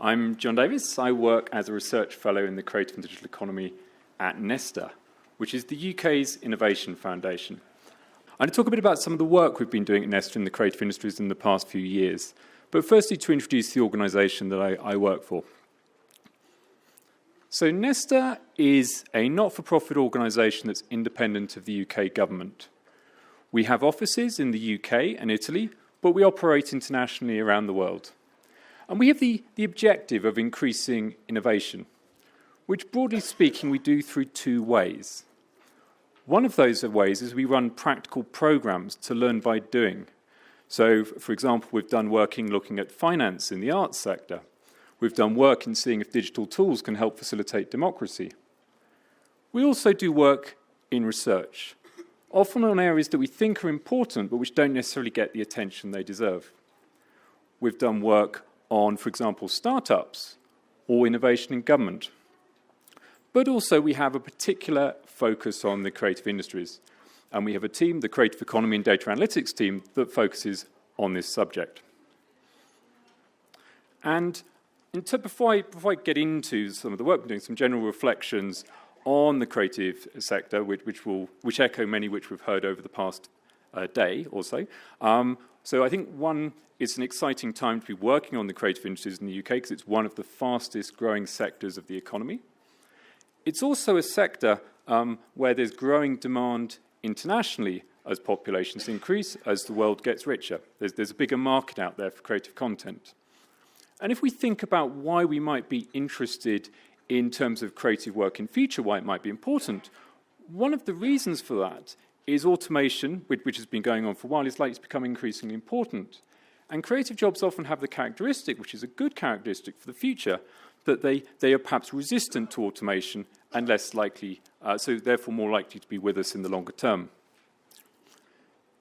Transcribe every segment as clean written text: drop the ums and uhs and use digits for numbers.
I'm John Davies. I work as a research fellow in the creative and digital economy at Nesta, which is the UK's innovation foundation. I'm going to talk a bit about some of the work we've been doing at Nesta in the creative industries in the past few years, but firstly to introduce the organisation that I work for. So Nesta is a not-for-profit organisation that's independent of the UK government. We have offices in the UK and Italy, but we operate internationally around the world. And we have the objective of increasing innovation, which broadly speaking we do through two ways. One of those ways is we run practical programs to learn by doing. So, for example, we've done work looking at finance in the arts sector. We've done work in seeing if digital tools can help facilitate democracy. We also do work in research, often on areas that we think are important but which don't necessarily get the attention they deserve. We've done work on, for example, startups or innovation in government. But also we have a particular focus on the creative industries. And we have a team, the Creative Economy and Data Analytics team, that focuses on this subject. And before I get into some of the work we're doing, some general reflections on the creative sector, which echo many which we've heard over the past day or so. So I think one, it's an exciting time to be working on the creative industries in the UK because it's one of the fastest growing sectors of the economy. It's also a sector where there's growing demand internationally as populations increase, as the world gets richer. There's a bigger market out there for creative content. And if we think about why we might be interested in terms of creative work in future, why it might be important, one of the reasons for that is automation, which has been going on for a while, is likely to become increasingly important. And creative jobs often have the characteristic, which is a good characteristic for the future, that they are perhaps resistant to automation and less likely, so therefore more likely to be with us in the longer term.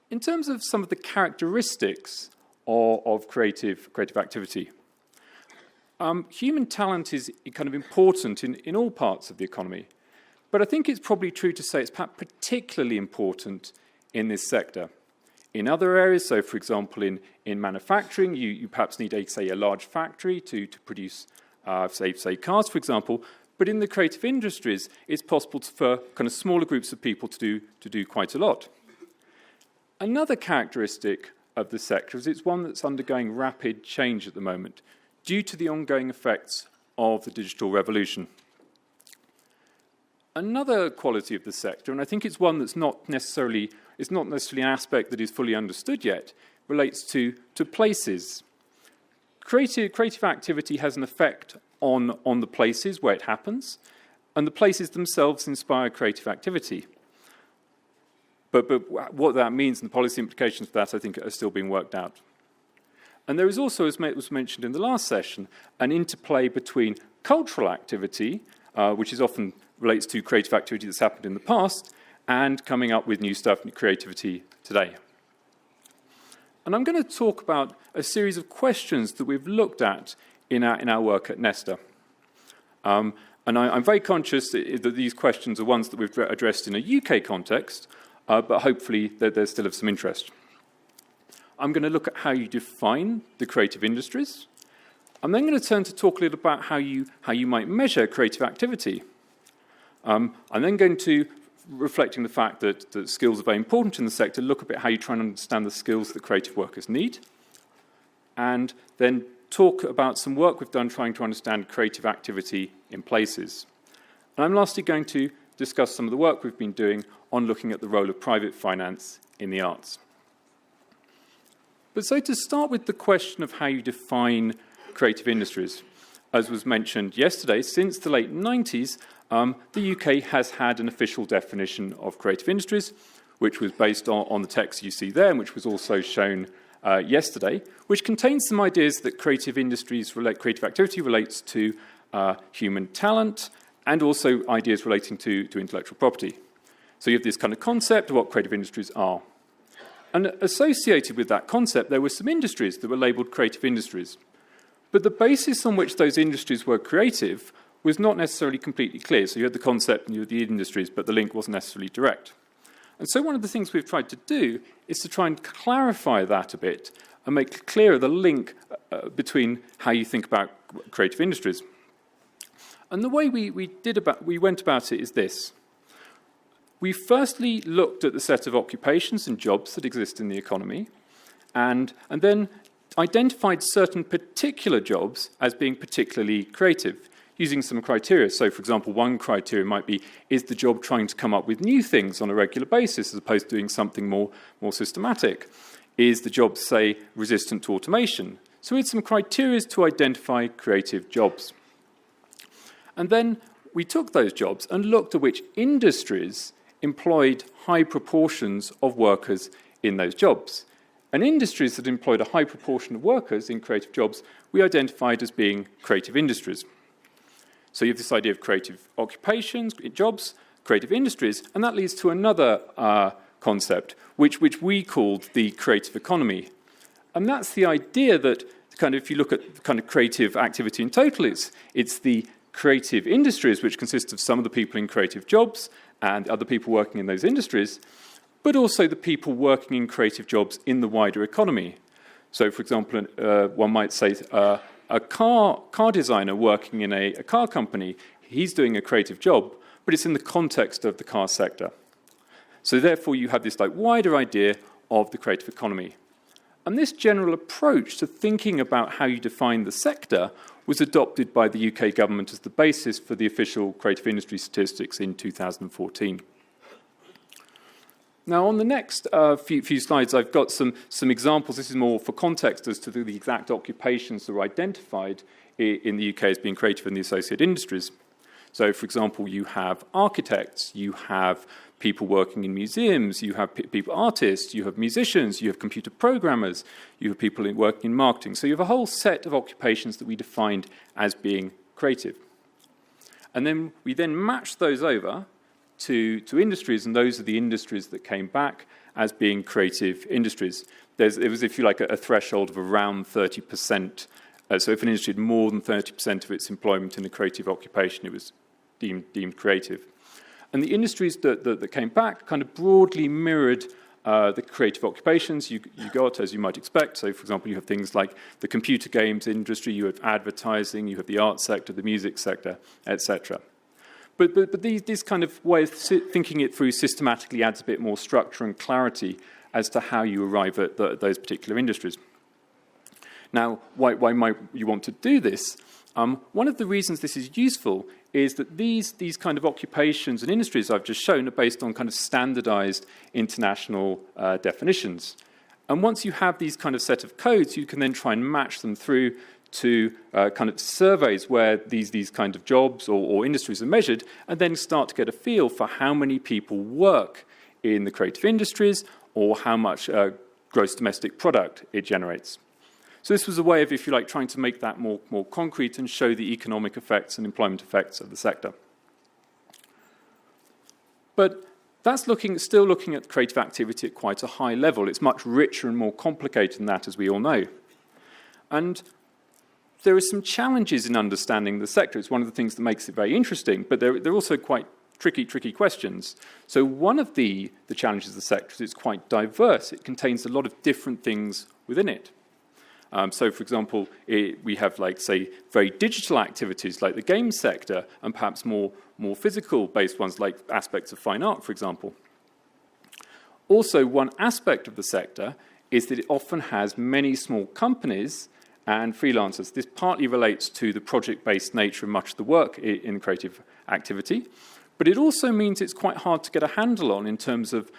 In terms of some of the characteristics of creative activity, human talent is kind of important in all parts of the economy. But I think it's probably true to say it's perhaps particularly important in this sector. In other areas, so for example in manufacturing, you perhaps need a large factory to produce, say cars, for example. But in the creative industries, it's possible for kind of smaller groups of people to do quite a lot. Another characteristic of the sector is it's one that's undergoing rapid change at the moment due to the ongoing effects of the digital revolution. Another quality of the sector, and I think it's one that's not necessarily an aspect that is fully understood yet, relates to places. Creative activity has an effect on the places where it happens, and the places themselves inspire creative activity. But what that means and the policy implications for that, I think, are still being worked out. And there is also, as was mentioned in the last session, an interplay between cultural activity, which is often relates to creative activity that's happened in the past, and coming up with new stuff and creativity today. And I'm going to talk about a series of questions that we've looked at in our work at Nesta. And I'm very conscious that these questions are ones that we've addressed in a UK context, but hopefully they're still of some interest. I'm going to look at how you define the creative industries. I'm then going to turn to talk a little about how you might measure creative activity. I'm then going to, reflecting the fact that skills are very important in the sector, look a bit how you try and understand the skills that creative workers need, and then talk about some work we've done trying to understand creative activity in places. And I'm lastly going to discuss some of the work we've been doing on looking at the role of private finance in the arts. But so to start with the question of how you define creative industries, as was mentioned yesterday, since the late 90s, the UK has had an official definition of creative industries, which was based on the text you see there, and which was also shown yesterday, which contains some ideas that creative activity relates to human talent, and also ideas relating to intellectual property. So you have this kind of concept of what creative industries are. And associated with that concept, there were some industries that were labelled creative industries. But the basis on which those industries were creative was not necessarily completely clear. So you had the concept and you had the industries, but the link wasn't necessarily direct. And so one of the things we've tried to do is to try and clarify that a bit and make clearer the link between how you think about creative industries. And the way we went about it is this. We firstly looked at the set of occupations and jobs that exist in the economy, and then identified certain particular jobs as being particularly creative, using some criteria. So, for example, one criteria might be, is the job trying to come up with new things on a regular basis as opposed to doing something more systematic? Is the job, say, resistant to automation? So we had some criteria to identify creative jobs. And then we took those jobs and looked at which industries employed high proportions of workers in those jobs. And industries that employed a high proportion of workers in creative jobs, we identified as being creative industries. So you have this idea of creative occupations, jobs, creative industries, and that leads to another concept, which we called the creative economy. And that's the idea that, kind of, if you look at kind of creative activity in total, it's the creative industries, which consist of some of the people in creative jobs and other people working in those industries, but also the people working in creative jobs in the wider economy. So, for example, one might say a car designer working in a car company, he's doing a creative job, but it's in the context of the car sector. So therefore, you have this wider idea of the creative economy. And this general approach to thinking about how you define the sector was adopted by the UK government as the basis for the official creative industry statistics in 2014. Now, on the next few slides, I've got some examples. This is more for context as to the exact occupations that are identified in the UK as being creative in the associated industries. So, for example, you have architects, you have people working in museums, you have artists, you have musicians, you have computer programmers, you have people working in marketing. So you have a whole set of occupations that we defined as being creative. And then we matched those over to industries, and those are the industries that came back as being creative industries. It was, if you like, a threshold of around 30%. So if an industry had more than 30% of its employment in a creative occupation, it was deemed creative. And the industries that came back kind of broadly mirrored the creative occupations you got, as you might expect. So, for example, you have things like the computer games industry, you have advertising, you have the art sector, the music sector, etc. But this kind of way of thinking it through systematically adds a bit more structure and clarity as to how you arrive at those particular industries. Now, why might you want to do this? One of the reasons this is useful is that these kind of occupations and industries I've just shown are based on kind of standardized international definitions. And once you have these kind of set of codes, you can then try and match them through to kind of surveys where these kind of jobs or industries are measured, and then start to get a feel for how many people work in the creative industries or how much gross domestic product it generates. So this was a way of, if you like, trying to make that more concrete and show the economic effects and employment effects of the sector. But that's still looking at creative activity at quite a high level. It's much richer and more complicated than that, as we all know. And there are some challenges in understanding the sector. It's one of the things that makes it very interesting, but they're also quite tricky questions. So one of the challenges of the sector is it's quite diverse. It contains a lot of different things within it. So, for example, we have, say, very digital activities like the game sector, and perhaps more physical-based ones like aspects of fine art, for example. Also, one aspect of the sector is that it often has many small companies and freelancers. This partly relates to the project-based nature of much of the work in creative activity, but it also means it's quite hard to get a handle on in terms of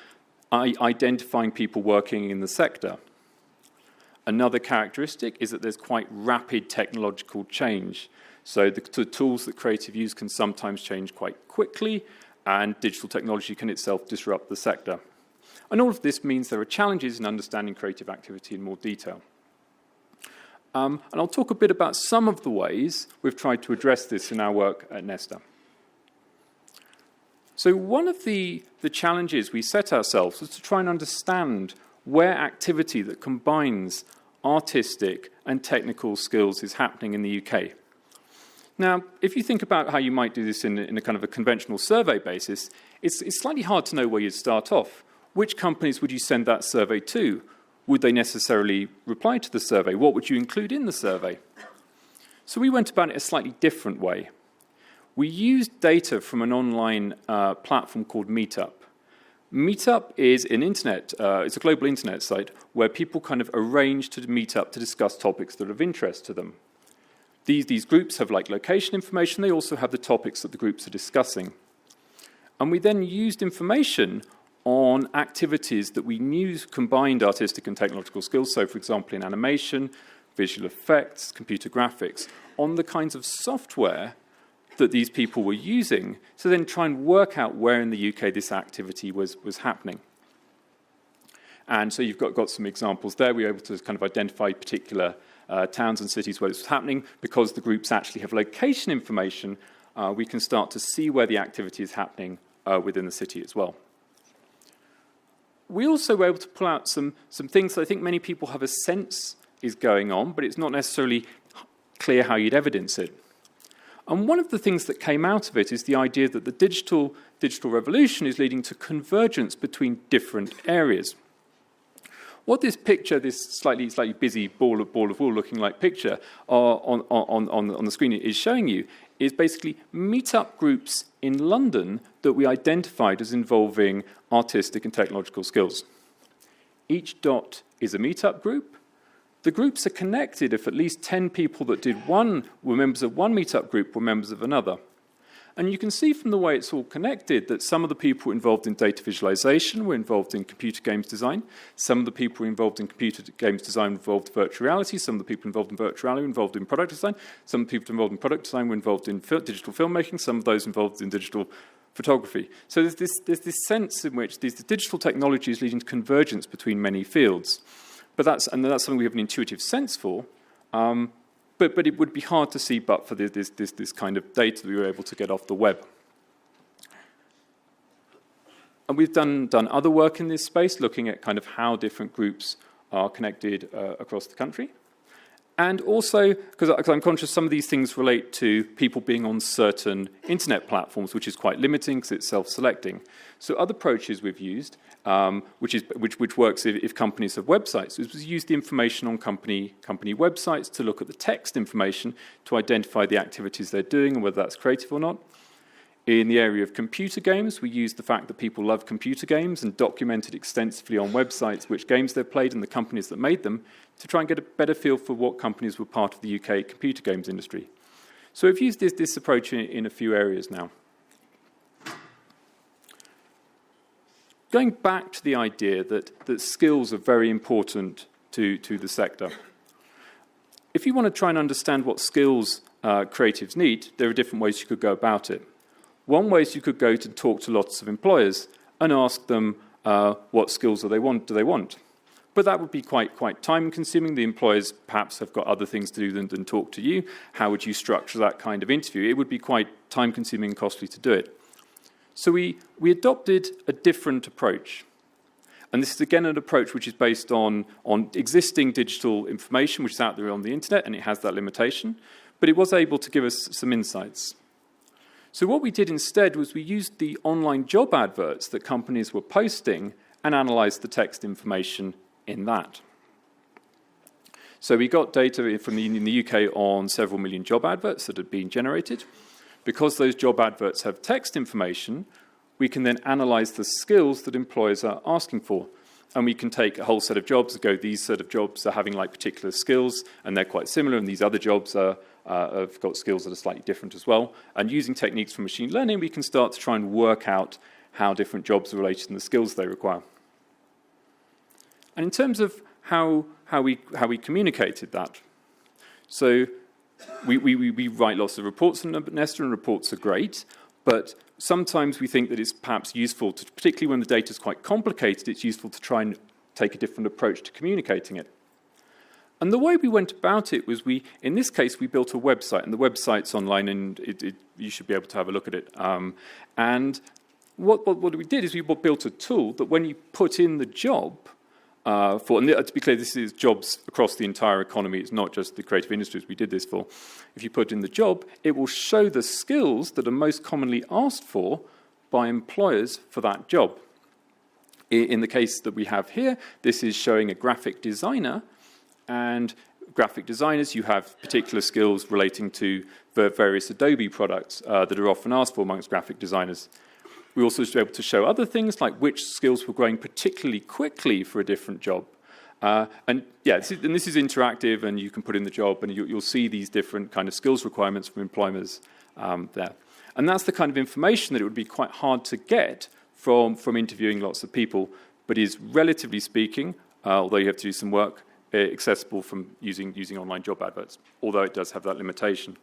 identifying people working in the sector. Another characteristic is that there's quite rapid technological change. So the tools that creative use can sometimes change quite quickly, and digital technology can itself disrupt the sector. And all of this means there are challenges in understanding creative activity in more detail. And I'll talk a bit about some of the ways we've tried to address this in our work at Nesta. So one of the challenges we set ourselves was to try and understand where activity that combines artistic and technical skills is happening in the UK. Now, if you think about how you might do this in a kind of a conventional survey basis, it's slightly hard to know where you'd start off. Which companies would you send that survey to? Would they necessarily reply to the survey? What would you include in the survey? So we went about it a slightly different way. We used data from an online platform called Meetup. Meetup is an it's a global internet site where people kind of arrange to meet up to discuss topics that are of interest to them. These groups have like location information. They also have the topics that the groups are discussing. And we then used information on activities that we knew combined artistic and technological skills. So, for example, in animation, visual effects, computer graphics, on the kinds of software that these people were using to then try and work out where in the UK this activity was happening. And so you've got some examples there. We were able to kind of identify particular towns and cities where this was happening. Because the groups actually have location information, we can start to see where the activity is happening within the city as well. We also were able to pull out some things that I think many people have a sense is going on, but it's not necessarily clear how you'd evidence it. And one of the things that came out of it is the idea that the digital revolution is leading to convergence between different areas. What this picture, this slightly busy ball of wool looking like picture on the screen is showing you is basically meetup groups in London that we identified as involving artistic and technological skills. Each dot is a meetup group. The groups are connected if at least 10 people that were members of one meetup group were members of another. And you can see from the way it's all connected that some of the people involved in data visualization were involved in computer games design. Some of the people involved in computer games design involved virtual reality. Some of the people involved in virtual reality were involved in product design. Some of the people involved in product design were involved in digital filmmaking. Some of those involved in digital photography. So there's this sense in which the digital technology is leading to convergence between many fields. But that's something we have an intuitive sense for. But it would be hard to see but for this kind of data that we were able to get off the web. And we've done other work in this space, looking at kind of how different groups are connected across the country. And also, because I'm conscious some of these things relate to people being on certain internet platforms, which is quite limiting because it's self-selecting. So other approaches we've used, which works if companies have websites, is we use the information on company websites to look at the text information to identify the activities they're doing and whether that's creative or not. In the area of computer games, we used the fact that people love computer games and documented extensively on websites which games they've played and the companies that made them to try and get a better feel for what companies were part of the UK computer games industry. So we've used this approach in a few areas now. Going back to the idea that skills are very important to the sector. If you want to try and understand what skills creatives need, there are different ways you could go about it. One way is you could go to talk to lots of employers and ask them what skills do they want. But that would be quite time-consuming. The employers perhaps have got other things to do than talk to you. How would you structure that kind of interview? It would be quite time-consuming and costly to do it. So we adopted a different approach. And this is, again, an approach which is based on existing digital information, which is out there on the internet, and it has that limitation. But it was able to give us some insights. So what we did instead was we used the online job adverts that companies were posting and analysed the text information in that. So we got data in the UK on several million job adverts that had been generated. Because those job adverts have text information, we can then analyse the skills that employers are asking for. And we can take a whole set of jobs and go, these set of jobs are having like particular skills, and they're quite similar, and these other jobs have got skills that are slightly different as well. And using techniques from machine learning, we can start to try and work out how different jobs are related and the skills they require. And in terms of how we communicated that, so we write lots of reports on Nesta, and reports are great, but sometimes we think that it's perhaps useful, particularly when the data is quite complicated, it's useful to try and take a different approach to communicating it. And the way we went about it was in this case, we built a website, and the website's online, and you should be able to have a look at it. And what we did is we built a tool that when you put in the job, and to be clear, this is jobs across the entire economy. It's not just the creative industries we did this for. If you put in the job, it will show the skills that are most commonly asked for by employers for that job. In the case that we have here, this is showing a graphic designer, and graphic designers, you have particular skills relating to the various Adobe products that are often asked for amongst graphic designers. We also should be able to show other things like which skills were growing particularly quickly for a different job. And this is interactive, and you can put in the job, and you'll see these different kind of skills requirements from employers there. And that's the kind of information that it would be quite hard to get from interviewing lots of people, but is, relatively speaking, although you have to do some work, accessible from using online job adverts, although it does have that limitation.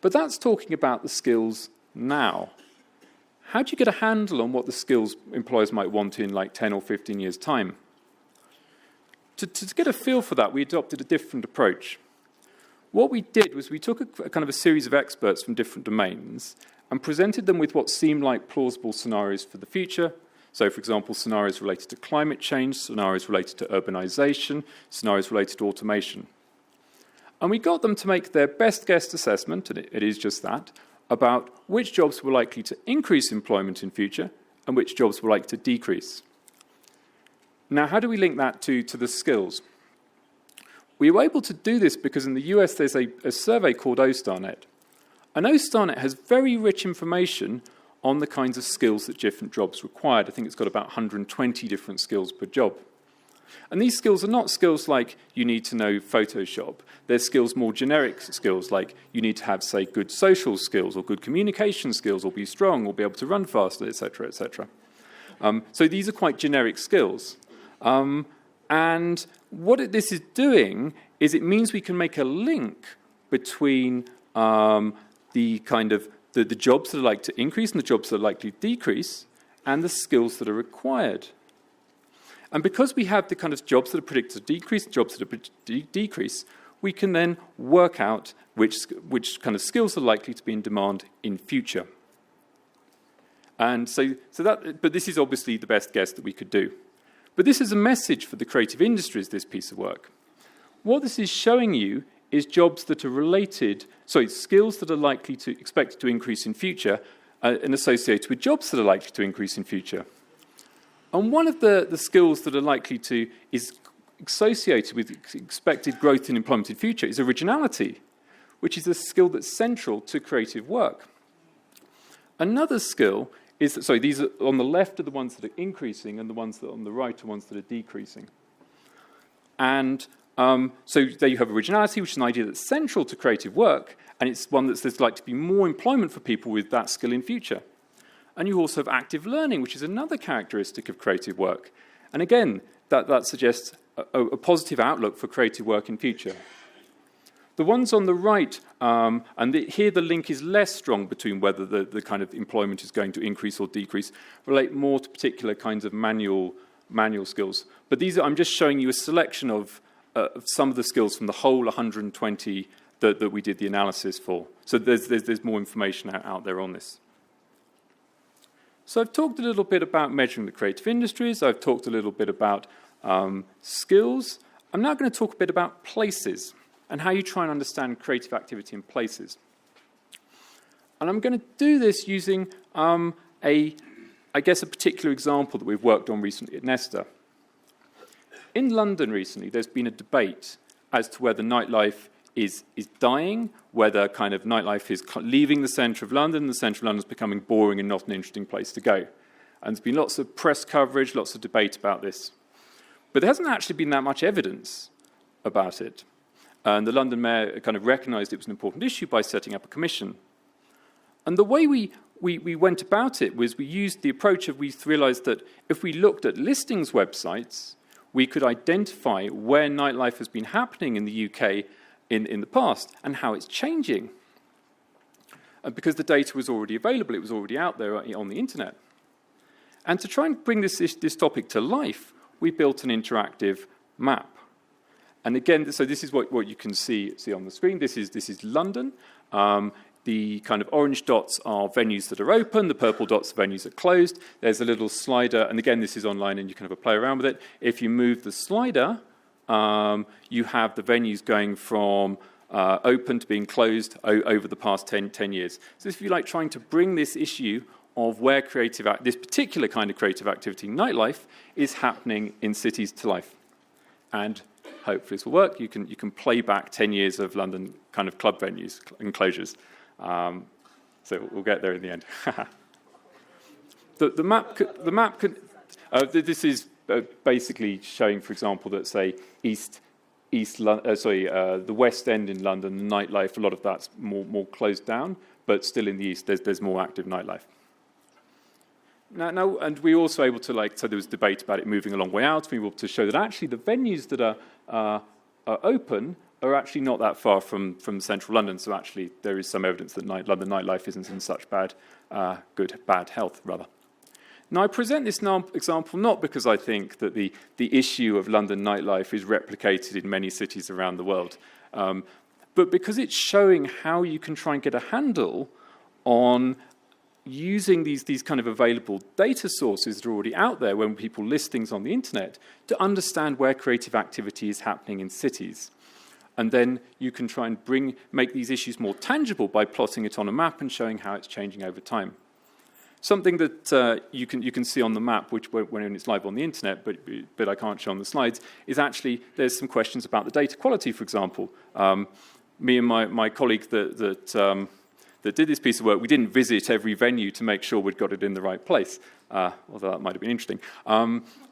But that's talking about the skills now. How do you get a handle on what the skills employers might want in like 10 or 15 years' time? To get a feel for that, we adopted a different approach. What we did was we took a kind of a series of experts from different domains and presented them with what seemed like plausible scenarios for the future. So, for example, scenarios related to climate change, scenarios related to urbanization, scenarios related to automation. And we got them to make their best guess assessment, and it is just that, about which jobs were likely to increase employment in future and which jobs were likely to decrease. Now, how do we link that to the skills? We were able to do this because in the US there's a survey called OStarNet. And OStarNet has very rich information on the kinds of skills that different jobs required. I think it's got about 120 different skills per job. And these skills are not skills like you need to know Photoshop. They're skills, more generic skills, like you need to have, say, good social skills or good communication skills or be strong or be able to run faster, etc., etc. So these are quite generic skills. And what this is doing is it means we can make a link between the kind of the jobs that are likely to increase and the jobs that are likely to decrease and the skills that are required. And because we have the kind of jobs that are predicted to decrease, jobs that are predicted to decrease, we can then work out which kind of skills are likely to be in demand in future. And but this is obviously the best guess that we could do. But this is a message for the creative industries, this piece of work. What this is showing you is jobs that are related, skills that are likely to expected to increase in future and associated with jobs that are likely to increase in future. And one of the skills that are likely to, is associated with expected growth in employment in future is originality, which is a skill that's central to creative work. Another skill is that, these are on the left are the ones that are increasing and the ones that are on the right are ones that are decreasing. And so there you have originality, which is an idea that's central to creative work, and it's one that's there's likely to be more employment for people with that skill in future. And you also have active learning, which is another characteristic of creative work. And again, that suggests a positive outlook for creative work in future. The ones on the right, here the link is less strong between whether the kind of employment is going to increase or decrease, relate more to particular kinds of manual skills. But I'm just showing you a selection of some of the skills from the whole 120 that we did the analysis for. So there's more information out there on this. So I've talked a little bit about measuring the creative industries. I've talked a little bit about skills. I'm now going to talk a bit about places and how you try and understand creative activity in places. And I'm going to do this using a particular example that we've worked on recently at Nesta. In London recently, there's been a debate as to whether nightlife is dying, whether kind of nightlife is leaving the centre of London, the centre of London is becoming boring and not an interesting place to go. And there's been lots of press coverage, lots of debate about this. But there hasn't actually been that much evidence about it. And the London mayor kind of recognised it was an important issue by setting up a commission. And the way we went about it was we used the approach of we realised that if we looked at listings websites, we could identify where nightlife has been happening in the UK in the past and how it's changing. And because the data was already available, it was already out there on the internet. And to try and bring this topic to life, we built an interactive map. And again, so this is what you can see on the screen. This is London. The kind of orange dots are venues that are open. The purple dots are venues that are closed. There's a little slider. And again, this is online, and you can have a play around with it. If you move the slider, you have the venues going from open to being closed over the past 10 years. So if you like trying to bring this issue of where this particular kind of creative activity, nightlife, is happening in cities to life. And hopefully this will work, you can play back 10 years of London kind of club venues and closures. So we'll get there in the end. the map could this is basically showing, for example, that say the West End in London, the nightlife, a lot of that's more closed down, but still in the East, there's more active nightlife. Now, and we're also able to, so there was debate about it moving a long way out. We were able to show that actually the venues that are open are actually not that far from central London. So actually, there is some evidence that London nightlife isn't in such bad health, rather. Now, I present this example not because I think that the issue of London nightlife is replicated in many cities around the world, but because it's showing how you can try and get a handle on using these kind of available data sources that are already out there when people list things on the internet to understand where creative activity is happening in cities. And then you can try and make these issues more tangible by plotting it on a map and showing how it's changing over time. Something that you can see on the map, which when it's live on the internet, but I can't show on the slides, is actually there's some questions about the data quality, for example. Me and my colleague that did this piece of work, we didn't visit every venue to make sure we'd got it in the right place, although that might have been interesting.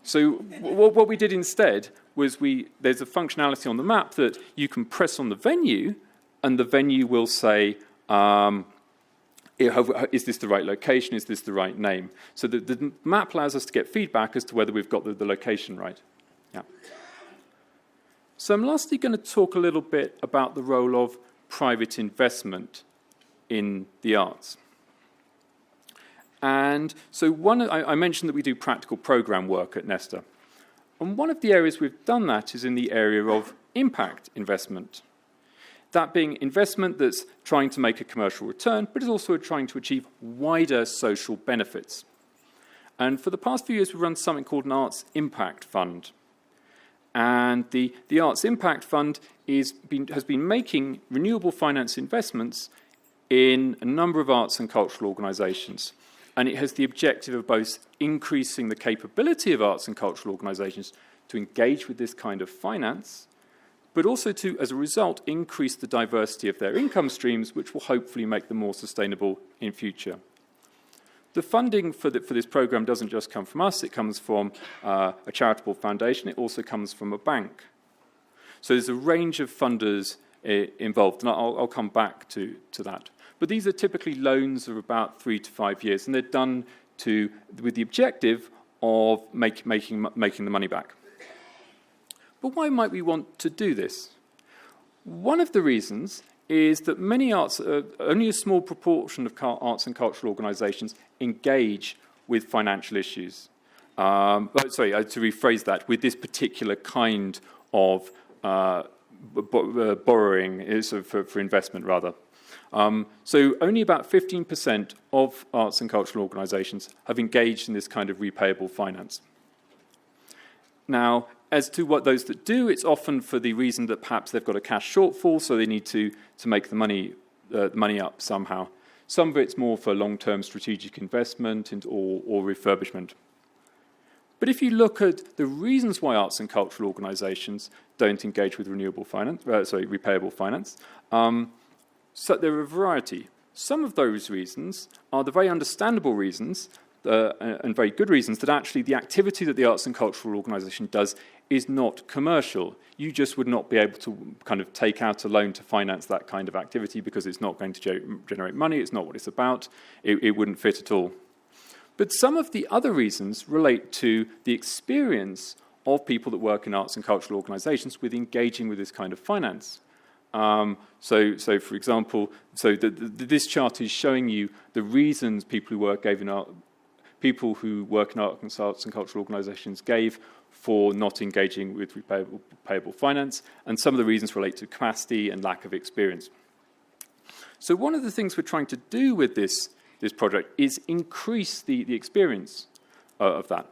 So what we did instead was there's a functionality on the map that you can press on the venue, and the venue will say, is this the right location? Is this the right name? So the map allows us to get feedback as to whether we've got the location right. Yeah. So I'm lastly going to talk a little bit about the role of private investment in the arts. And so I mentioned that we do practical program work at Nesta. And one of the areas we've done that is in the area of impact investment. That being investment that's trying to make a commercial return, but is also trying to achieve wider social benefits. And for the past few years, we've run something called an Arts Impact Fund. And the Arts Impact Fund has been making renewable finance investments in a number of arts and cultural organisations. And it has the objective of both increasing the capability of arts and cultural organisations to engage with this kind of finance, but also to, as a result, increase the diversity of their income streams, which will hopefully make them more sustainable in future. The funding for this programme doesn't just come from us, it comes from a charitable foundation, it also comes from a bank. So there's a range of funders involved, and I'll come back to that. But these are typically loans of about 3 to 5 years, and they're done with the objective of making the money back. But why might we want to do this? One of the reasons is that only a small proportion of arts and cultural organisations engage with financial issues. To rephrase that, with this particular kind of borrowing for investment, rather. So only about 15% of arts and cultural organisations have engaged in this kind of repayable finance. Now, as to what those that do, it's often for the reason that perhaps they've got a cash shortfall, so they need to make the money up somehow. Some of it's more for long-term strategic investment or refurbishment. But if you look at the reasons why arts and cultural organisations don't engage with repayable finance, so there are a variety. Some of those reasons are the very understandable reasons and very good reasons that actually the activity that the arts and cultural organisation does is not commercial. You just would not be able to kind of take out a loan to finance that kind of activity because it's not going to generate money, it's not what it's about, it wouldn't fit at all. But some of the other reasons relate to the experience of people that work in arts and cultural organisations with engaging with this kind of finance. So for example, this chart is showing you the reasons people who work in arts and cultural organisations gave for not engaging with repayable finance, and some of the reasons relate to capacity and lack of experience. So one of the things we're trying to do with this project is increase the experience of that,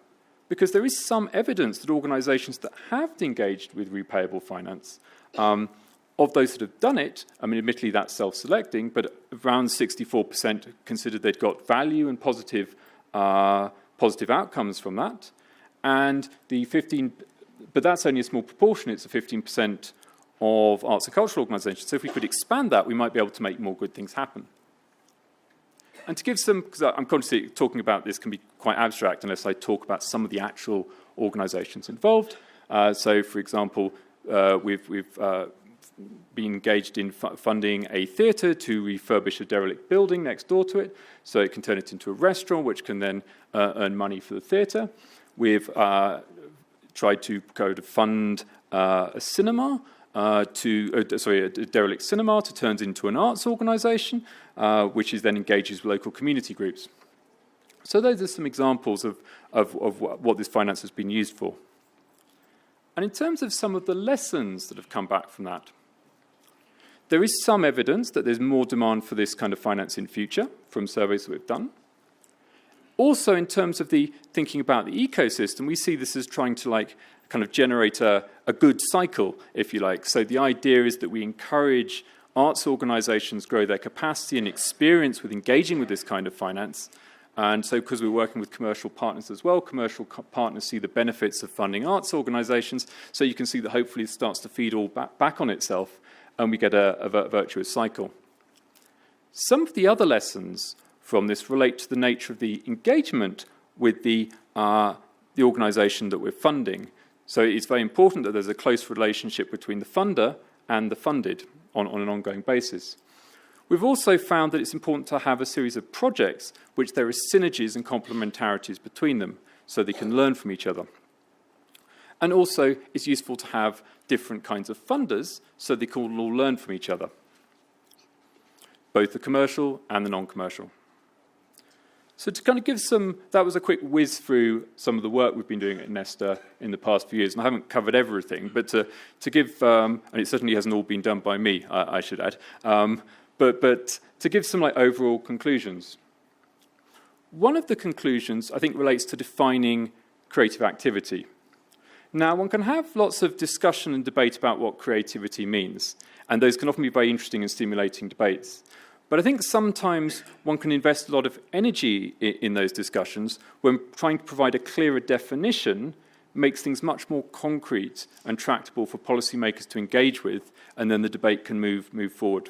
because there is some evidence that organisations that have engaged with repayable finance, of those that have done it, I mean, admittedly that's self-selecting, but around 64% considered they'd got value and positive outcomes from that, and the 15% but that's only a small proportion. It's a 15% of arts and cultural organisations. So if we could expand that, we might be able to make more good things happen. And to give some, because I'm consciously talking about this can be quite abstract unless I talk about some of the actual organisations involved. So, for example, we've been engaged in funding a theatre to refurbish a derelict building next door to it, so it can turn it into a restaurant, which can then earn money for the theatre. We've tried to fund a cinema, a derelict cinema to turn into an arts organisation, which is then engages with local community groups. So those are some examples of what this finance has been used for. And in terms of some of the lessons that have come back from that, there is some evidence that there's more demand for this kind of finance in future from surveys that we've done. Also, in terms of the thinking about the ecosystem, we see this as trying to kind of generate a good cycle, if you like. So the idea is that we encourage arts organisations grow their capacity and experience with engaging with this kind of finance. And so because we're working with commercial partners as well, commercial partners see the benefits of funding arts organisations. So you can see that hopefully it starts to feed all back on itself and we get a virtuous cycle. Some of the other lessons from this relate to the nature of the engagement with the organisation that we're funding. So it's very important that there's a close relationship between the funder and the funded on an ongoing basis. We've also found that it's important to have a series of projects which there are synergies and complementarities between them so they can learn from each other. And also it's useful to have different kinds of funders so they can all learn from each other, both the commercial and the non-commercial. So to kind of give that was a quick whiz through some of the work we've been doing at Nesta in the past few years, and I haven't covered everything, but to give, and it certainly hasn't all been done by me, I should add, but to give some overall conclusions. One of the conclusions, I think, relates to defining creative activity. Now, one can have lots of discussion and debate about what creativity means, and those can often be very interesting and stimulating debates. But I think sometimes one can invest a lot of energy in those discussions when trying to provide a clearer definition makes things much more concrete and tractable for policymakers to engage with, and then the debate can move forward.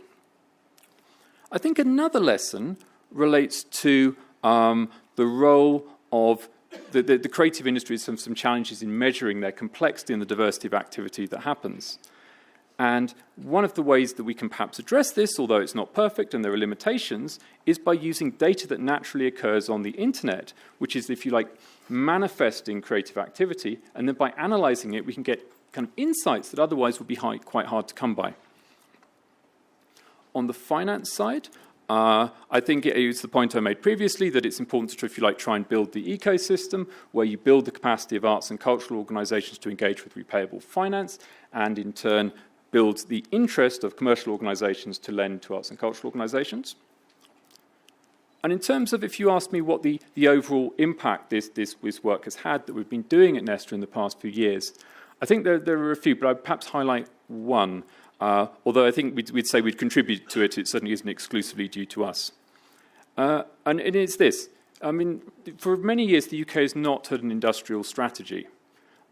I think another lesson relates to the role of the creative industries have some challenges in measuring their complexity and the diversity of activity that happens. And one of the ways that we can perhaps address this, although it's not perfect and there are limitations, is by using data that naturally occurs on the internet, which is, if you like, manifesting creative activity, and then by analysing it, we can get kind of insights that otherwise would be quite hard to come by. On the finance side, I think it's the point I made previously that it's important to, if you like, try and build the ecosystem where you build the capacity of arts and cultural organisations to engage with repayable finance, and in turn build the interest of commercial organisations to lend to arts and cultural organisations. And in terms of, if you ask me what the overall impact this work has had that we've been doing at Nesta in the past few years, I think there are a few, but I'd perhaps highlight one. Although I think we'd say we'd contribute to it, it certainly isn't exclusively due to us. And it's this. I mean, for many years, the UK has not had an industrial strategy.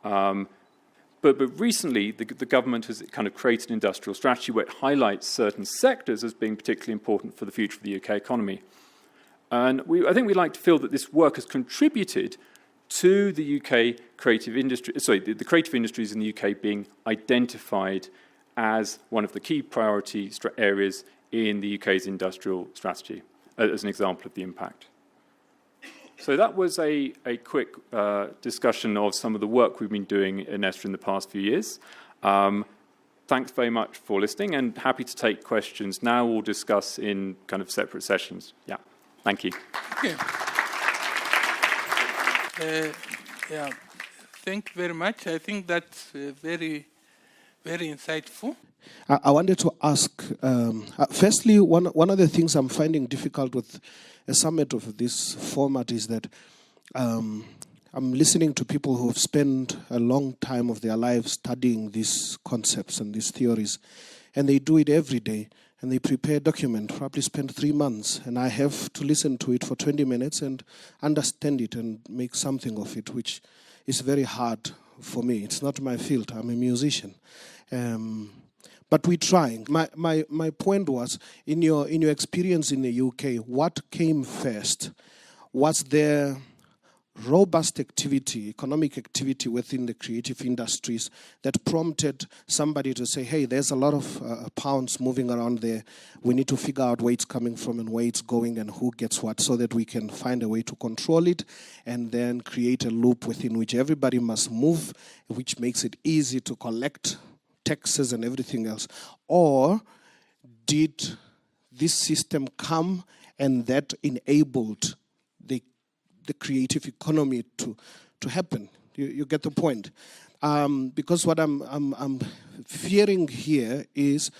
But recently, the government has kind of created an industrial strategy where it highlights certain sectors as being particularly important for the future of the UK economy. And I think we like to feel that this work has contributed to the UK creative industry, the creative industries in the UK being identified as one of the key priority areas in the UK's industrial strategy, as an example of the impact. So that was a quick discussion of some of the work we've been doing at Nesta in the past few years. Thanks very much for listening, and happy to take questions now or discuss in kind of separate sessions. Yeah, thank you. Okay. Yeah, thank you very much. I think that's very insightful. I wanted to ask, firstly, one of the things I'm finding difficult with a summit of this format is that I'm listening to people who have spent a long time of their lives studying these concepts and these theories, and they do it every day, and they prepare a document, probably spend 3 months, and I have to listen to it for 20 minutes and understand it and make something of it, which is very hard for me. It's not my field. I'm a musician. But we're trying. My point was, in your experience in the UK, what came first? Was there robust activity, economic activity within the creative industries that prompted somebody to say, hey, there's a lot of pounds moving around there. We need to figure out where it's coming from and where it's going and who gets what, so that we can find a way to control it and then create a loop within which everybody must move, which makes it easy to collect taxes and everything else? Or did this system come and that enabled the creative economy to happen? You get the point? Because what I'm fearing here is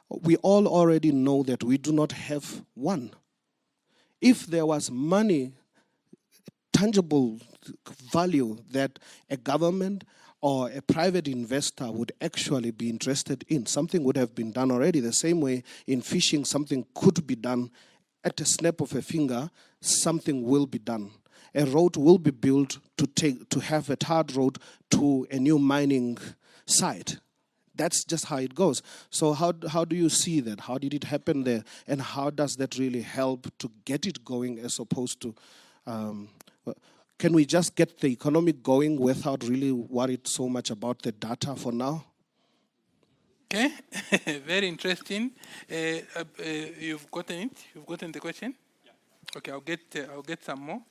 we all already know that we do not have one. If there was money, tangible value that a government or a private investor would actually be interested in, something would have been done already. The same way in fishing, something could be done at a snap of a finger, something will be done. A road will be built to have a tarred road to a new mining site. That's just how it goes. So how do you see that? How did it happen there? And how does that really help to get it going, as opposed to, can we just get the economic going without really worried so much about the data for now? Okay, very interesting. You've gotten it? You've gotten the question? Yeah. Okay, I'll get some more.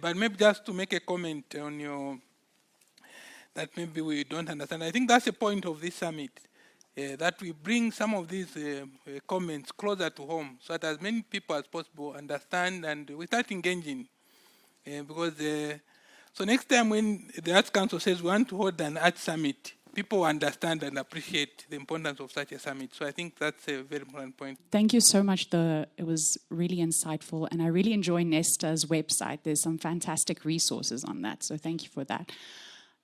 But maybe just to make a comment on your, that maybe we don't understand. I think that's the point of this summit, that we bring some of these comments closer to home, so that as many people as possible understand and we start engaging. Because so next time when the Arts Council says we want to hold an Arts Summit, people understand and appreciate the importance of such a summit. So I think that's a very important point. Thank you so much. It was really insightful, and I really enjoy Nesta's website. There's some fantastic resources on that, so thank you for that.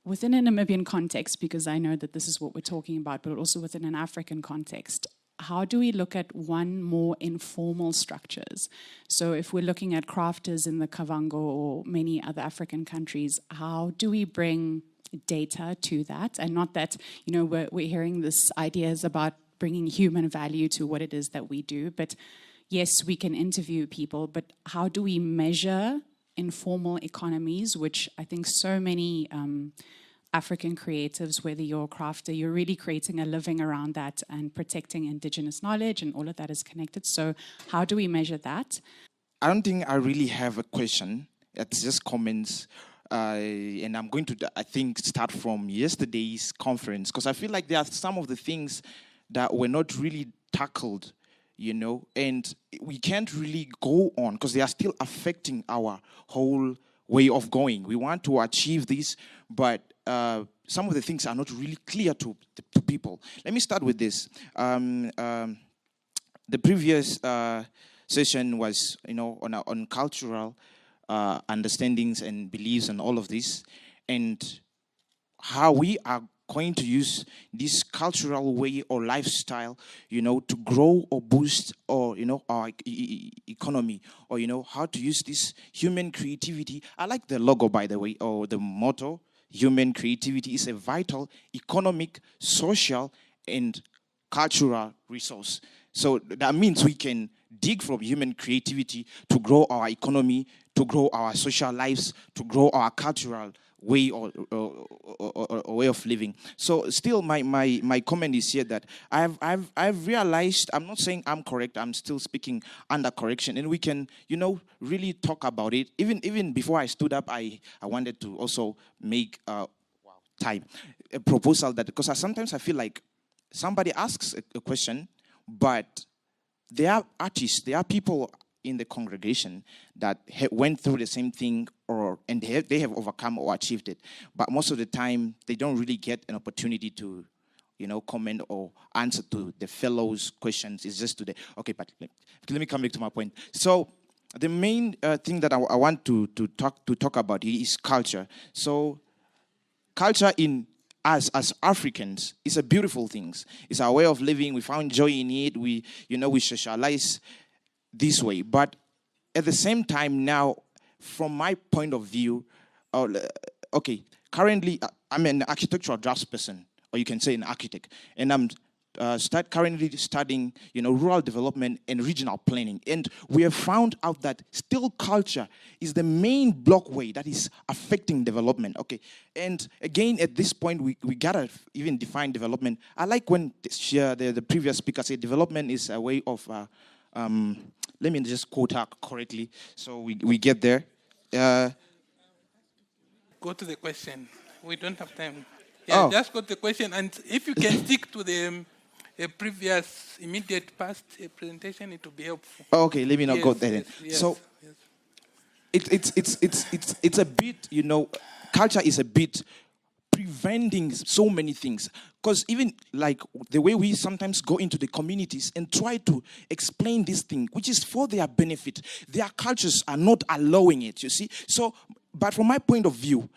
Within a Namibian context, because I know that this is what we're talking about, but also within an African context, how do we look at more informal structures? So if we're looking at crafters in the Kavango or many other African countries, how do we bring data to that? And not that, we're hearing this ideas about bringing human value to what it is that we do, but yes, we can interview people, but how do we measure informal economies, which I think so many African creatives, whether you're a crafter, you're really creating a living around that and protecting indigenous knowledge, and all of that is connected. So how do we measure that? I don't think I really have a question. It's just comments. And I'm going to, I think, start from yesterday's conference, because I feel like there are some of the things that were not really tackled, and we can't really go on because they are still affecting our whole way of going. We want to achieve this, but some of the things are not really clear to people. Let me start with this. The previous session was, on cultural understandings and beliefs and all of this, and how we are going to use this cultural way or lifestyle, to grow or boost or, our economy, or, how to use this human creativity. I like the logo, by the way, or the motto. Human creativity is a vital economic, social, and cultural resource. So that means we can dig from human creativity to grow our economy, to grow our social lives, to grow our cultural way or way of living. So still my comment is here that I've realized, I'm not saying I'm correct, I'm still speaking under correction, and we can, really talk about it. Even before I stood up, I wanted to also make a proposal, that because sometimes I feel like somebody asks a question, but there are artists, there are people in the congregation that went through the same thing, and they have overcome or achieved it. But most of the time, they don't really get an opportunity to, comment or answer to the fellows' questions. It's just today. Okay, but let me come back to my point. So the main thing that I want to talk about here is culture. So culture in us as Africans is a beautiful thing. It's our way of living. We found joy in it. We socialize this way. But at the same time now, from my point of view, currently, I'm an architectural draftsperson, or you can say an architect, and I'm currently studying, rural development and regional planning. And we have found out that still culture is the main blockway that is affecting development. Okay, and again, at this point, we gotta even define development. I like when the previous speaker said development is a way of, let me just quote her correctly, so we get there. Go to the question. We don't have time. Yeah, just go to the question, and if you can stick to the previous immediate past presentation, it will be helpful. Okay, let me not go there. Yes, so it's a bit, culture is a bit preventing so many things, because even like the way we sometimes go into the communities and try to explain this thing, which is for their benefit, their cultures are not allowing it, you see. So, but from my point of view,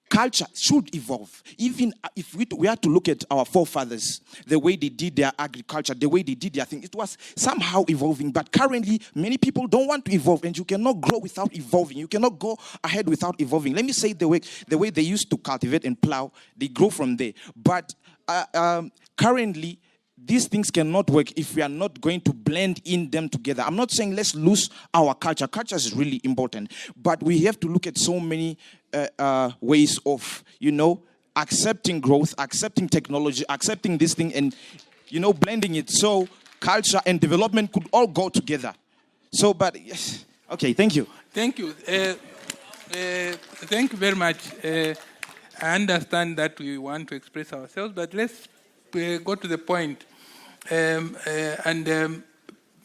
culture should evolve. Even if we had to look at our forefathers, the way they did their agriculture, the way they did their thing, it was somehow evolving. But currently, many people don't want to evolve, and you cannot grow without evolving. You cannot go ahead without evolving. Let me say the way they used to cultivate and plow, they grow from there. But currently, these things cannot work if we are not going to blend in them together. I'm not saying let's lose our culture. Culture is really important. But we have to look at so many ways of, accepting growth, accepting technology, accepting this thing, and, blending it. So culture and development could all go together. So, but, yes. Okay, thank you. Thank you. Thank you very much. I understand that we want to express ourselves, but let's go to the point.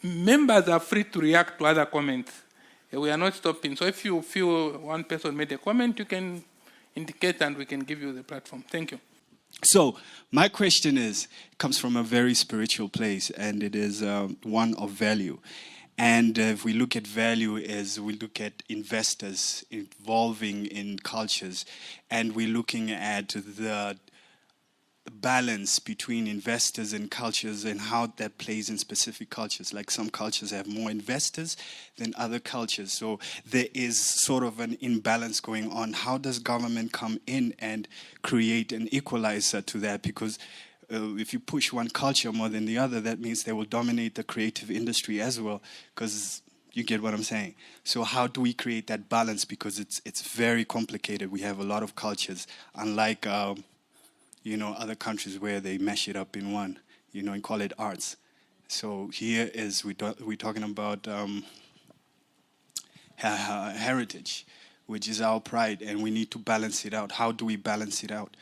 Members are free to react to other comments. We are not stopping. So if you feel one person made a comment, you can indicate and we can give you the platform. Thank you. So my question comes from a very spiritual place, and it is one of value. And if we look at value as we look at investors involving in cultures, and we're looking at the balance between investors and cultures and how that plays in specific cultures. Like some cultures have more investors than other cultures. So there is sort of an imbalance going on. How does government come in and create an equalizer to that? Because if you push one culture more than the other, that means they will dominate the creative industry as well, because you get what I'm saying. So how do we create that balance? Because it's very complicated. We have a lot of cultures, unlike other countries where they mash it up in one, and call it arts. So here we're talking about heritage, which is our pride, and we need to balance it out. How do we balance it out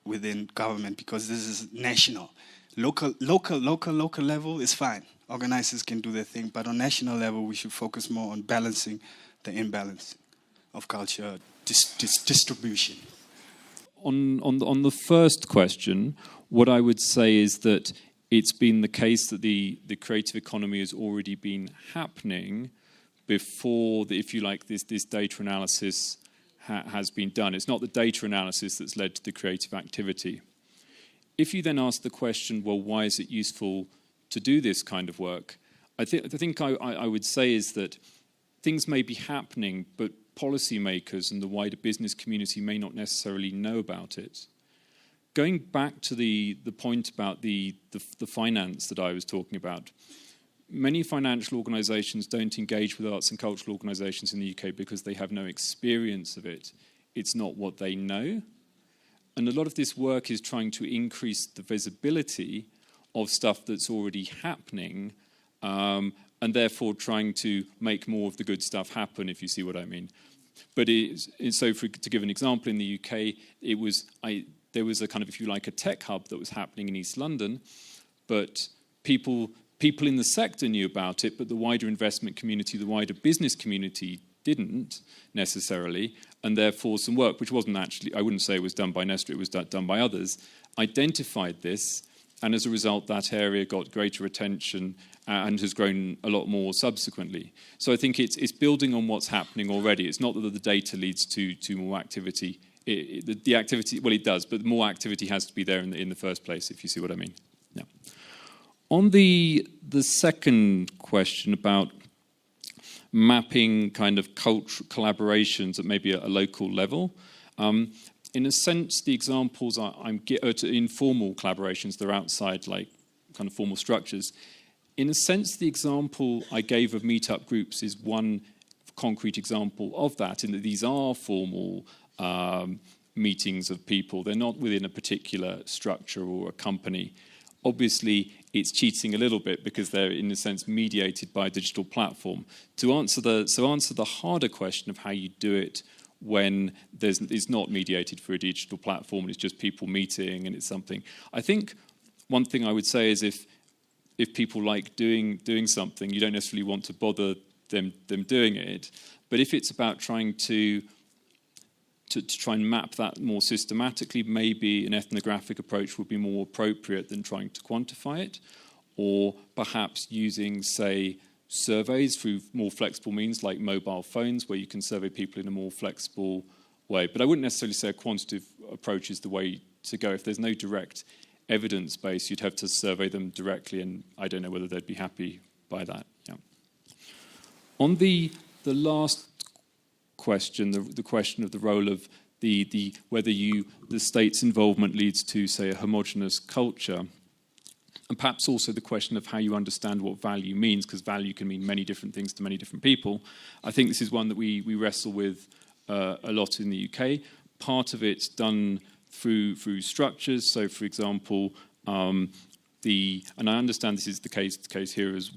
within government? Because this is national. Local level is fine. Organizers can do their thing, but on national level, we should focus more on balancing the imbalance of culture distribution. On the first question, what I would say is that it's been the case that the creative economy has already been happening before, if you like, this data analysis has been done. It's not the data analysis that's led to the creative activity. If you then ask the question, well, why is it useful to do this kind of work? I think I would say is that things may be happening, but policymakers and the wider business community may not necessarily know about it. Going back to the point about the finance that I was talking about, many financial organisations don't engage with arts and cultural organisations in the UK because they have no experience of it. It's not what they know. And a lot of this work is trying to increase the visibility of stuff that's already happening, and therefore trying to make more of the good stuff happen, if you see what I mean. But to give an example, in the UK, there was a kind of, if you like, a tech hub that was happening in East London, but people in the sector knew about it, but the wider investment community, the wider business community didn't necessarily, and therefore some work, which wasn't actually, I wouldn't say it was done by Nesta, it was done by others, identified this, and as a result, that area got greater attention and has grown a lot more subsequently. So I think it's building on what's happening already. It's not that the data leads to more activity. The activity, well, it does, but more activity has to be there in the first place, if you see what I mean. Yeah. On the second question about mapping kind of cultural collaborations at maybe a local level, In a sense, the examples I'm to informal collaborations, they're outside like kind of formal structures. In a sense, the example I gave of meetup groups is one concrete example of that, in that these are formal meetings of people. They're not within a particular structure or a company. Obviously, it's cheating a little bit because they're, in a sense, mediated by a digital platform. To answer the harder question of how you do it when it's not mediated through a digital platform and it's just people meeting and it's something. I think one thing I would say is if people like doing something, you don't necessarily want to bother them doing it. But if it's about trying to try and map that more systematically, maybe an ethnographic approach would be more appropriate than trying to quantify it, or perhaps using, say, surveys through more flexible means like mobile phones, where you can survey people in a more flexible way. But I wouldn't necessarily say a quantitative approach is the way to go. If there's no direct evidence base, you'd have to survey them directly, and I don't know whether they'd be happy by that. Yeah. On the last question, the question of the role of whether the state's involvement leads to, say, a homogenous culture, and perhaps also the question of how you understand what value means, because value can mean many different things to many different people. I think this is one that we wrestle with a lot in the UK. Part of it's done through structures. So, for example, and I understand this is the case here as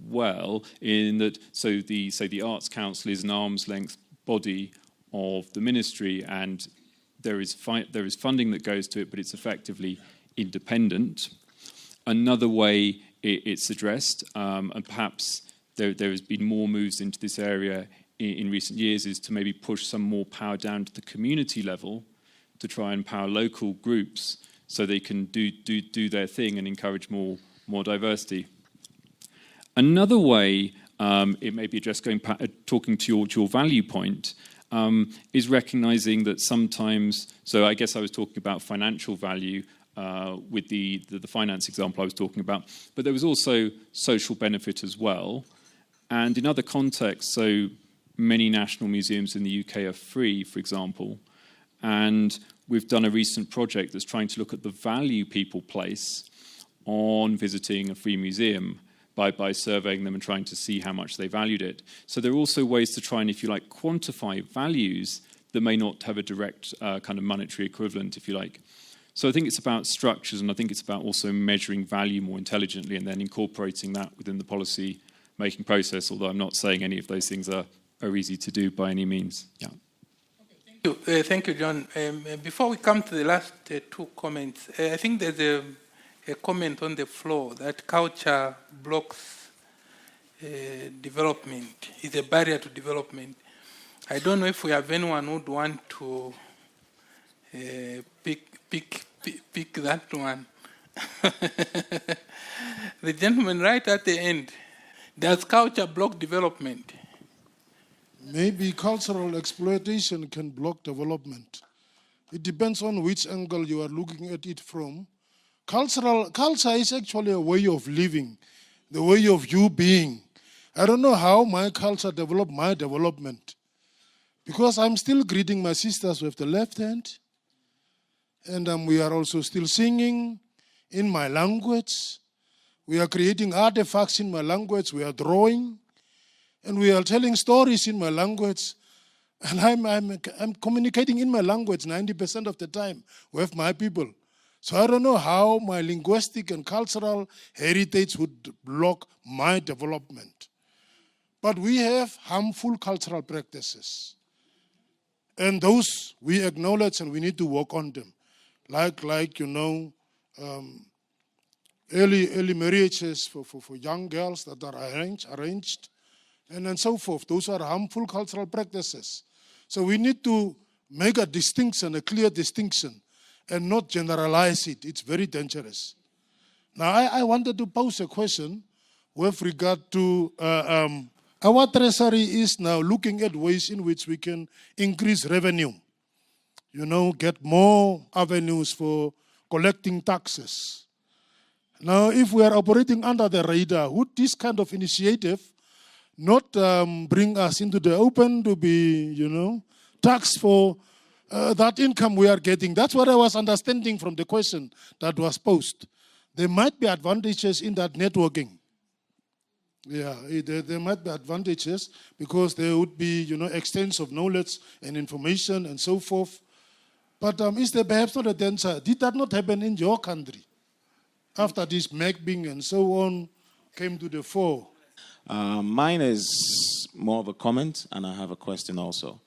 well, in that the Arts Council is an arm's length body of the ministry, and there is funding that goes to it, but it's effectively independent. Another way it's addressed, and perhaps there has been more moves into this area in recent years, is to maybe push some more power down to the community level to try and empower local groups so they can do their thing and encourage more diversity. Another way it may be addressed, talking to your value point, is recognizing that sometimes, so I guess I was talking about financial value with the finance example I was talking about, but there was also social benefit as well. And in other contexts, so many national museums in the UK are free, for example, and we've done a recent project that's trying to look at the value people place on visiting a free museum by surveying them and trying to see how much they valued it. So there are also ways to try and, if you like, quantify values that may not have a direct kind of monetary equivalent, if you like. So I think it's about structures, and I think it's about also measuring value more intelligently and then incorporating that within the policy-making process, although I'm not saying any of those things are easy to do by any means. Yeah. Thank you, John. Before we come to the last two comments, I think there's a comment on the floor that culture blocks development, is a barrier to development. I don't know if we have anyone who would want to pick that one. The gentleman right at the end. Does culture block development? Maybe cultural exploitation can block development. It depends on which angle you are looking at it from. Culture is actually a way of living, the way of you being. I don't know how my culture developed my development, because I'm still greeting my sisters with the left hand, and we are also still singing in my language. We are creating artifacts in my language. We are drawing, and we are telling stories in my language. And I'm communicating in my language 90% of the time with my people. So I don't know how my linguistic and cultural heritage would block my development. But we have harmful cultural practices. And those we acknowledge, and we need to work on them. Like early marriages for young girls that are arranged, and so forth. Those are harmful cultural practices. So we need to make a distinction, a clear distinction, and not generalize it. It's very dangerous. Now, I wanted to pose a question with regard to our treasury is now looking at ways in which we can increase revenue. Get more avenues for collecting taxes. Now, if we are operating under the radar, would this kind of initiative not bring us into the open to be, taxed for that income we are getting. That's what I was understanding from the question that was posed. There might be advantages in that networking. Yeah, there might be advantages because there would be, exchange of knowledge and information and so forth. But is there perhaps not a danger? Did that not happen in your country? After this mapping and so on came to the fore. Mine is more of a comment, and I have a question also.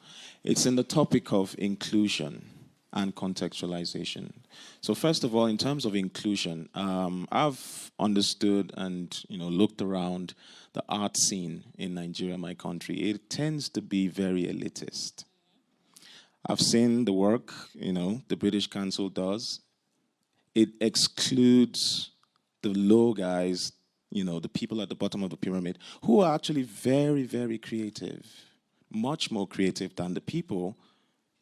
It's in the topic of inclusion and contextualization. So first of all, in terms of inclusion, I've understood and looked around the art scene in Nigeria, my country. It tends to be very elitist. I've seen the work, the British Council does. It excludes the low guys, the people at the bottom of the pyramid, who are actually very, very creative, much more creative than the people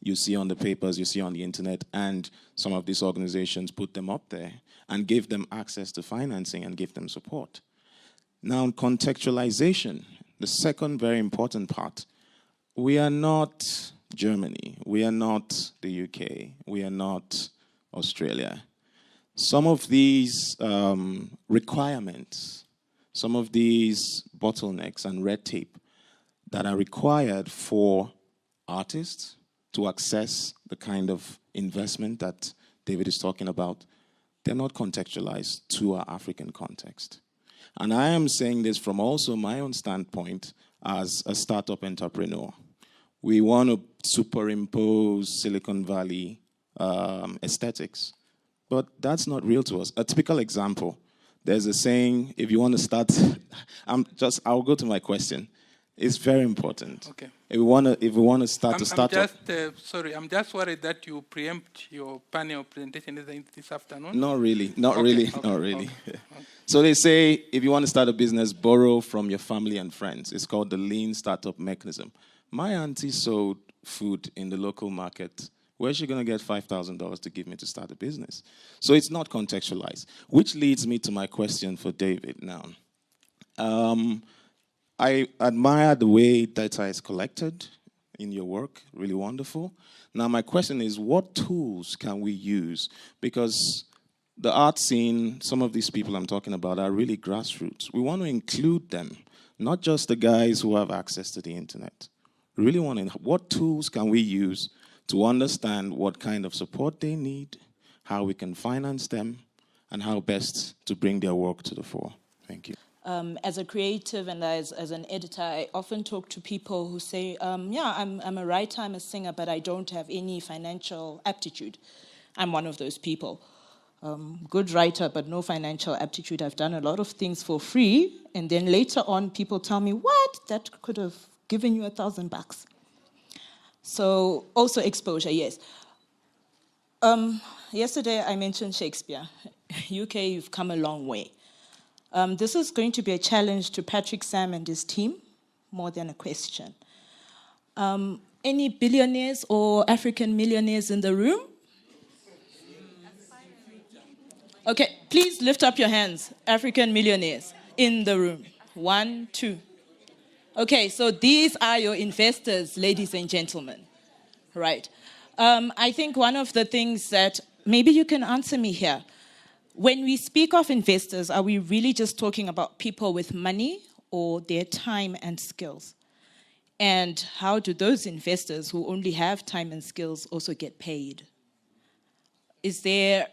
you see on the papers, you see on the internet, and some of these organizations put them up there and give them access to financing and give them support. Now, contextualization, the second very important part. We are not Germany, we are not the UK, we are not Australia. Some of these requirements, some of these bottlenecks and red tape that are required for artists to access the kind of investment that David is talking about, they're not contextualized to our African context. And I am saying this from also my own standpoint as a startup entrepreneur. We want to superimpose Silicon Valley aesthetics, but that's not real to us. A typical example, there's a saying, if you want to start, I'll go to my question. It's very important. Okay. If we want to start Sorry, I'm just worried that you preempt your panel presentation this afternoon. Not really. So they say, if you want to start a business, borrow from your family and friends. It's called the lean startup mechanism. My auntie sold food in the local market. Where's she going to get $5,000 to give me to start a business? So it's not contextualized, which leads me to my question for David now. I admire the way data is collected in your work, really wonderful. Now my question is, what tools can we use? Because the art scene, some of these people I'm talking about are really grassroots. We want to include them, not just the guys who have access to the internet. We really want to, what tools can we use to understand what kind of support they need, how we can finance them, and how best to bring their work to the fore? Thank you. As a creative and as an editor, I often talk to people who say, yeah, I'm a writer, I'm a singer, but I don't have any financial aptitude. I'm one of those people. Good writer, but no financial aptitude. I've done a lot of things for free, and then later on, people tell me, what? That could have given you $1,000. So also exposure, yes. Yesterday, I mentioned Shakespeare. UK, you've come a long way. This is going to be a challenge to Patrick Sam and his team, more than a question. Any billionaires or African millionaires in the room? Okay, please lift up your hands, African millionaires in the room. 1, 2. Okay, so these are your investors, ladies and gentlemen. Right. I think one of the things that, maybe you can answer me here, when we speak of investors, are we really just talking about people with money or their time and skills? And how do those investors who only have time and skills also get paid? Is there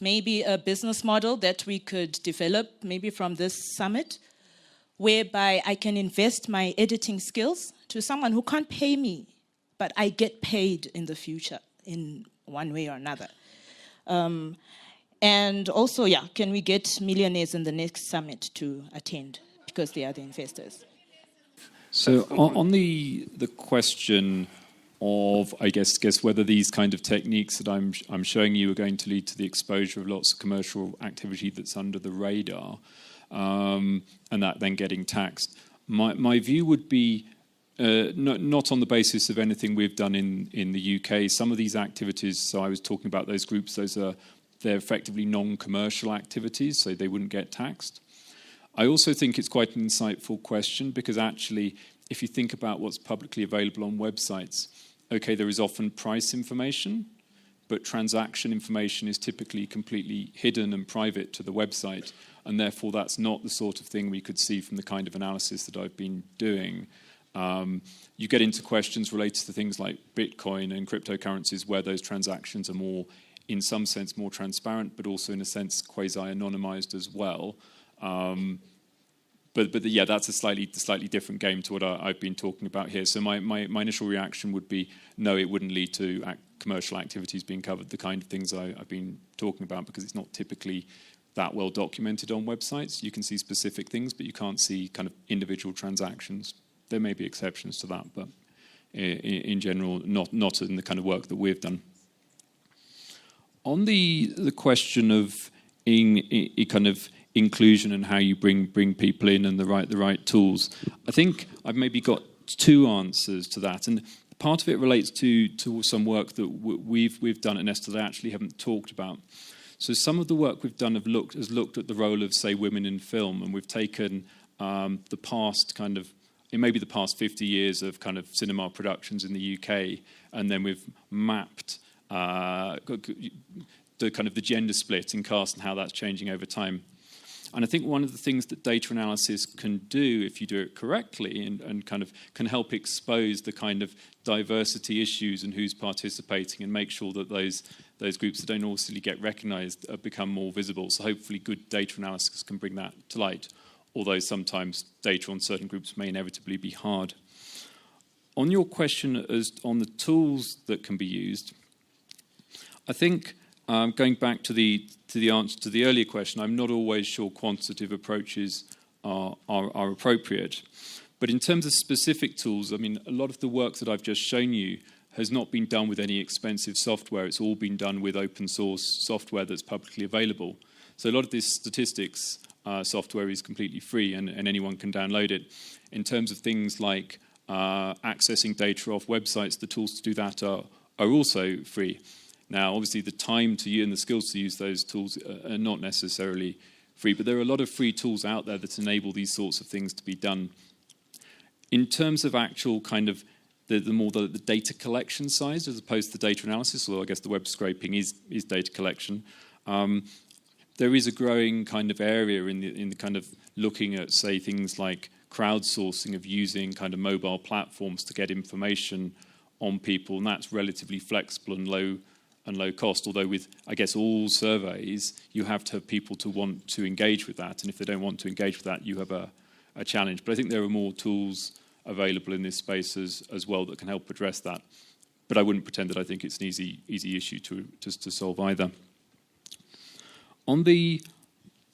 maybe a business model that we could develop, maybe from this summit, whereby I can invest my editing skills to someone who can't pay me, but I get paid in the future in one way or another? And also, yeah, can we get millionaires in the next summit to attend because they are the investors? So on the question of, I guess whether these kind of techniques that I'm showing you are going to lead to the exposure of lots of commercial activity that's under the radar, and that then getting taxed. My view would be not on the basis of anything we've done in the UK. Some of these activities, so I was talking about those groups, they're effectively non-commercial activities, so they wouldn't get taxed. I also think it's quite an insightful question because actually, if you think about what's publicly available on websites, okay, there is often price information, but transaction information is typically completely hidden and private to the website, and therefore that's not the sort of thing we could see from the kind of analysis that I've been doing. You get into questions related to things like Bitcoin and cryptocurrencies where those transactions are more, in some sense, more transparent, but also in a sense quasi-anonymized as well. But yeah, that's a slightly different game to what I've been talking about here. So my initial reaction would be, no, it wouldn't lead to commercial activities being covered, the kind of things I've been talking about, because it's not typically that well documented on websites. You can see specific things, but you can't see kind of individual transactions. There may be exceptions to that, but in general, not in the kind of work that we've done. On the question of kind of inclusion and how you bring people in and the right tools, I think I've maybe got two answers to that, and part of it relates to some work that we've done at Nesta that I actually haven't talked about. So some of the work we've done has looked at the role of, say, women in film, and we've taken the past kind of, it may be the past 50 years of kind of cinema productions in the UK, and then we've mapped the kind of the gender split in cast and how that's changing over time. And I think one of the things that data analysis can do, if you do it correctly, and kind of can help expose the kind of diversity issues and who's participating, and make sure that those groups that don't necessarily get recognised become more visible. So hopefully good data analysis can bring that to light, although sometimes data on certain groups may inevitably be hard. On your question as on the tools that can be used, I think going back to the answer to the earlier question, I'm not always sure quantitative approaches are appropriate. But in terms of specific tools, I mean, a lot of the work that I've just shown you has not been done with any expensive software. It's all been done with open source software that's publicly available. So a lot of this statistics software is completely free, and anyone can download it. In terms of things like accessing data off websites, the tools to do that are also free. Now, obviously, the time to use and the skills to use those tools are not necessarily free, but there are a lot of free tools out there that enable these sorts of things to be done. In terms of actual kind of the data collection side as opposed to data analysis, although I guess the web scraping is data collection, there is a growing kind of area in the kind of looking at, say, things like crowdsourcing, of using kind of mobile platforms to get information on people, and that's relatively flexible and low cost. Although with, I guess, all surveys, you have to have people to want to engage with that, and if they don't want to engage with that, you have a challenge. But I think there are more tools available in this space as well that can help address that. But I wouldn't pretend that I think it's an easy issue to solve either. On the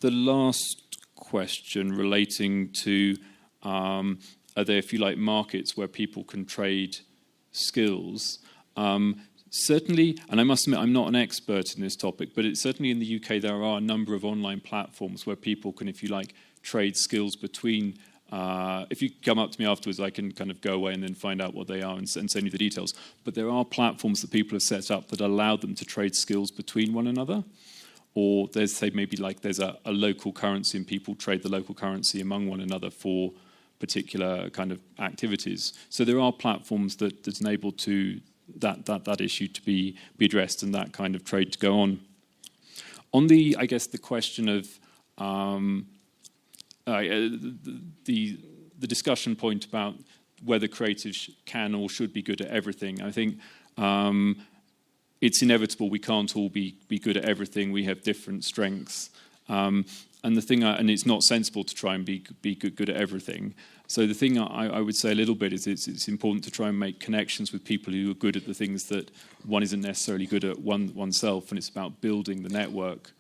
last question relating to are there, if you like, markets where people can trade skills, certainly, and I must admit I'm not an expert in this topic, but it's certainly in the UK there are a number of online platforms where people can, if you like, trade skills between. If you come up to me afterwards, I can kind of go away and then find out what they are and send you the details. But there are platforms that people have set up that allow them to trade skills between one another. Or there's, say, maybe like there's a local currency and people trade the local currency among one another for particular kind of activities. So there are platforms that enable to that issue to be addressed and that kind of trade to go on. On the, I guess, the question of the discussion point about whether creatives can or should be good at everything, I think it's inevitable we can't all be good at everything. We have different strengths. And the thing, and it's not sensible to try and be good at everything. So the thing I would say a little bit is it's important to try and make connections with people who are good at the things that one isn't necessarily good at oneself, and it's about building the network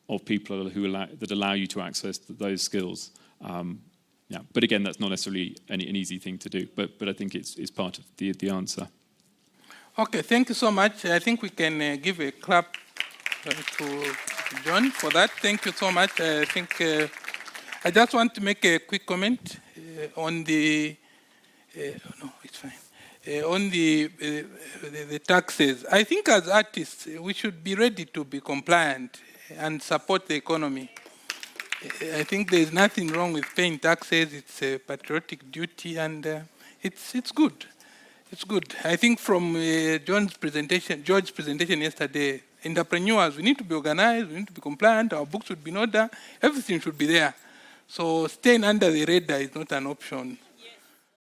of people that allow you to access those skills. Yeah, but again, that's not necessarily an easy thing to do. But I think it's part of the answer. Okay, thank you so much. I think we can give a clap to John for that. Thank you so much. I think I just want to make a quick comment on the no, it's fine. On the taxes. I think as artists we should be ready to be compliant and support the economy. I think there's nothing wrong with paying taxes. It's a patriotic duty, and it's good. It's good. I think from George's presentation yesterday, entrepreneurs, we need to be organized, we need to be compliant, our books should be in order, everything should be there. So staying under the radar is not an option.